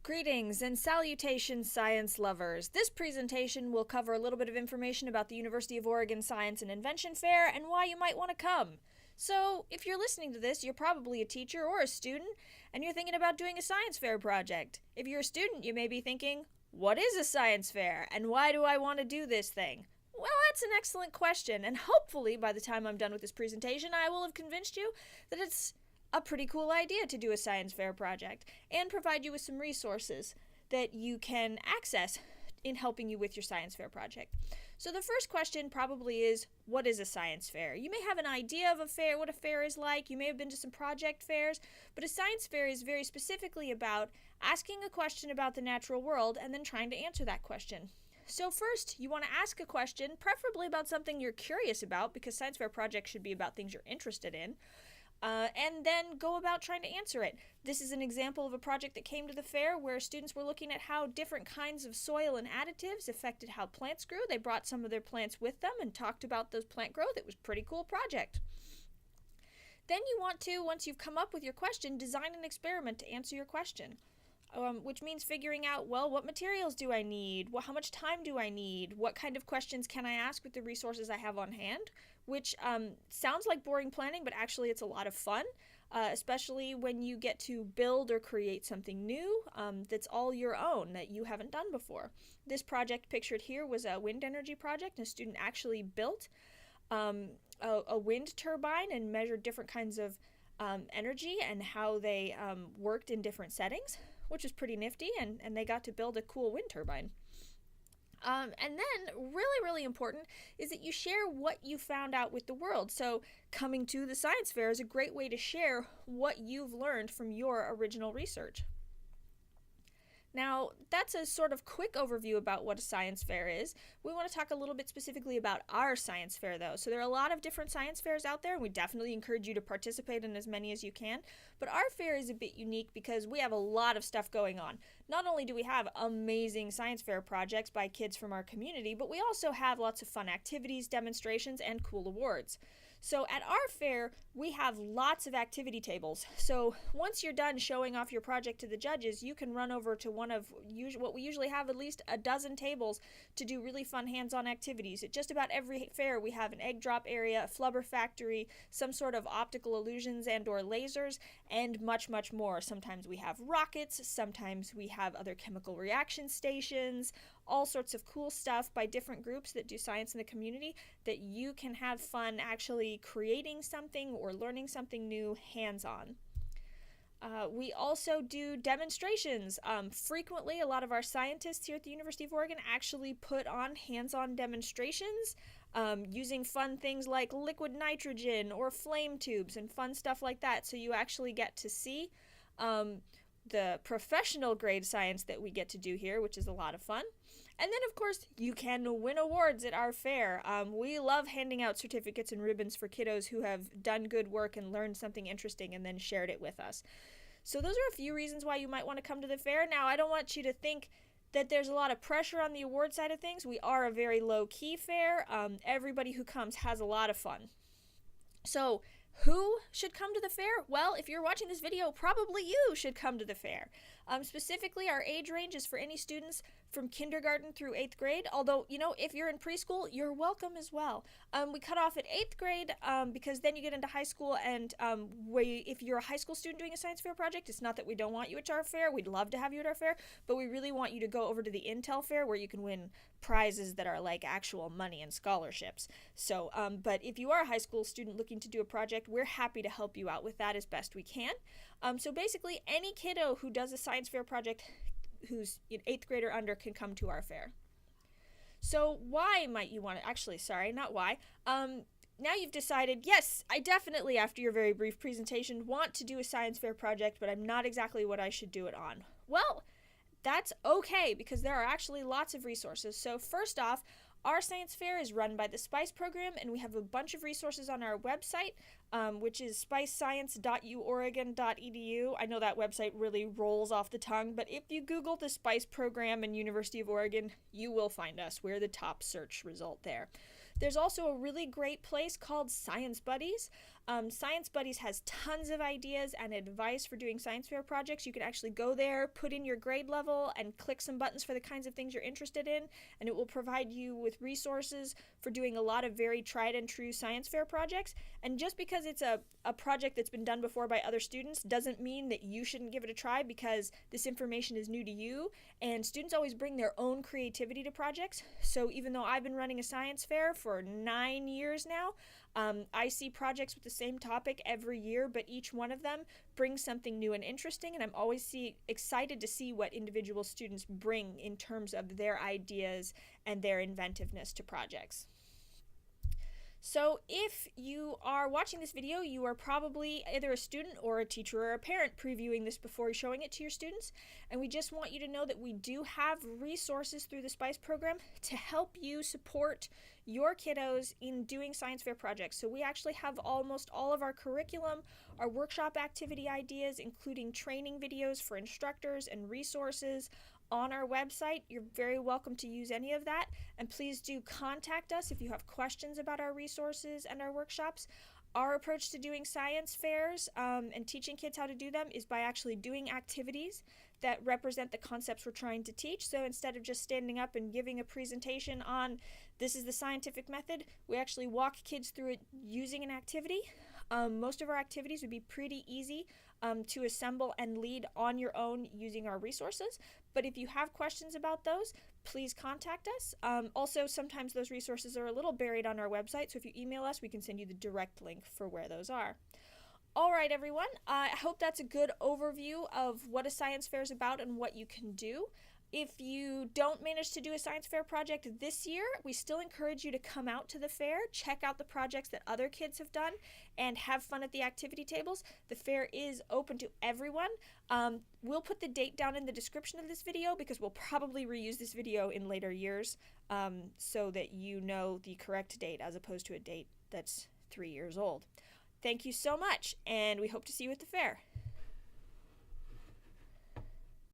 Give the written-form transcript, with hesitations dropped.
Greetings and salutations, science lovers. This presentation will cover a little bit of information about the University of Oregon Science and Invention Fair and why you might want to come. So, if you're listening to this, you're probably a teacher or a student, and you're thinking about doing a science fair project. If you're a student, you may be thinking, what is a science fair, and why do I want to do this thing? Well, that's an excellent question, and hopefully by the time I'm done with this presentation, I will have convinced you that it's a pretty cool idea to do a science fair project and provide you with some resources that you can access in helping you with your science fair project. So the first question probably is, what is a science fair? You may have an idea of a fair, what a fair is like. You may have been to some project fairs, but a science fair is very specifically about asking a question about the natural world and then trying to answer that question. So first, you want to ask a question, preferably about something you're curious about, because science fair projects should be about things you're interested in. And then go about trying to answer it. This is an example of a project that came to the fair where students were looking at how different kinds of soil and additives affected how plants grew. They brought some of their plants with them and talked about those plant growth. It was a pretty cool project. Then you want to, once you've come up with your question, design an experiment to answer your question. Which means figuring out, well, what materials do I need? Well, how much time do I need? What kind of questions can I ask with the resources I have on hand? Which sounds like boring planning, but actually it's a lot of fun, especially when you get to build or create something new that's all your own, that you haven't done before. This project pictured here was a wind energy project. A student actually built a wind turbine and measured different kinds of energy and how they worked in different settings, which was pretty nifty, and they got to build a cool wind turbine. And then, really important, is that you share what you found out with the world. So coming to the science fair is a great way to share what you've learned from your original research. Now, that's a sort of quick overview about what a science fair is. We want to talk a little bit specifically about our science fair, though. So there are a lot of different science fairs out there, and we definitely encourage you to participate in as many as you can. But our fair is a bit unique because we have a lot of stuff going on. Not only do we have amazing science fair projects by kids from our community, but we also have lots of fun activities, demonstrations, and cool awards. So at our fair, we have lots of activity tables. So once you're done showing off your project to the judges, you can run over to one of what we usually have at least a dozen tables to do really fun hands-on activities. At just about every fair, we have an egg drop area, a flubber factory, some sort of optical illusions and or lasers, and much more. Sometimes we have rockets, sometimes we have other chemical reaction stations, all sorts of cool stuff by different groups that do science in the community that you can have fun actually creating something or learning something new hands-on. We also do demonstrations. Frequently, a lot of our scientists here at the University of Oregon actually put on hands-on demonstrations using fun things like liquid nitrogen or flame tubes and fun stuff like that. So you actually get to see the professional grade science that we get to do here, which is a lot of fun. And then, of course, you can win awards at our fair. We love handing out certificates and ribbons for kiddos who have done good work and learned something interesting and then shared it with us. So those are a few reasons why you might want to come to the fair. Now, I don't want you to think that there's a lot of pressure on the award side of things. We are a very low-key fair. Everybody who comes has a lot of fun. So who should come to the fair? Well, if you're watching this video, probably you should come to the fair. Specifically, our age range is for any students from kindergarten through 8th grade, although, if you're in preschool, you're welcome as well. We cut off at 8th grade because then you get into high school, and if you're a high school student doing a science fair project, it's not that we don't want you at our fair. We'd love to have you at our fair, but we really want you to go over to the Intel fair where you can win prizes that are like actual money and scholarships. So, but if you are a high school student looking to do a project, we're happy to help you out with that as best we can. So basically, any kiddo who does a science fair project who's in 8th grade or under can come to our fair. So why might you want to, actually, sorry, not why. Now you've decided, yes, I definitely, after your very brief presentation, want to do a science fair project, but I'm not exactly what I should do it on. Well, that's okay, because there are actually lots of resources. So first off, our science fair is run by the SPICE program, and we have a bunch of resources on our website, which is spicescience.uoregon.edu. I know that website really rolls off the tongue, but if you Google the SPICE program and University of Oregon, you will find us. We're the top search result there. There's also a really great place called Science Buddies. Science Buddies has tons of ideas and advice for doing science fair projects. You can actually go there, put in your grade level, and click some buttons for the kinds of things you're interested in, and it will provide you with resources for doing a lot of very tried and true science fair projects. And just because it's a project that's been done before by other students doesn't mean that you shouldn't give it a try, because this information is new to you, and students always bring their own creativity to projects. So even though I've been running a science fair for 9 years now, I see projects with the same topic every year, but each one of them brings something new and interesting, and I'm always excited to see what individual students bring in terms of their ideas and their inventiveness to projects. So if you are watching this video, you are probably either a student or a teacher or a parent previewing this before showing it to your students. And we just want you to know that we do have resources through the SPICE program to help you support your kiddos in doing science fair projects. So we actually have almost all of our curriculum, our workshop activity ideas, including training videos for instructors and resources, on our website. You're very welcome to use any of that, and please do contact us if you have questions about our resources and our workshops. Our approach to doing science fairs and teaching kids how to do them is by actually doing activities that represent the concepts we're trying to teach. So instead of just standing up and giving a presentation on this is the scientific method, we actually walk kids through it using an activity. Most of our activities would be pretty easy to assemble and lead on your own using our resources. But if you have questions about those, please contact us. Also, sometimes those resources are a little buried on our website, so if you email us, we can send you the direct link for where those are. All right, everyone. I hope that's a good overview of what a science fair is about and what you can do. If you don't manage to do a science fair project this year, we still encourage you to come out to the fair, check out the projects that other kids have done, and have fun at the activity tables. The fair is open to everyone. We'll put the date down in the description of this video, because we'll probably reuse this video in later years, so that you know the correct date as opposed to a date that's 3 years old. Thank you so much, and we hope to see you at the fair.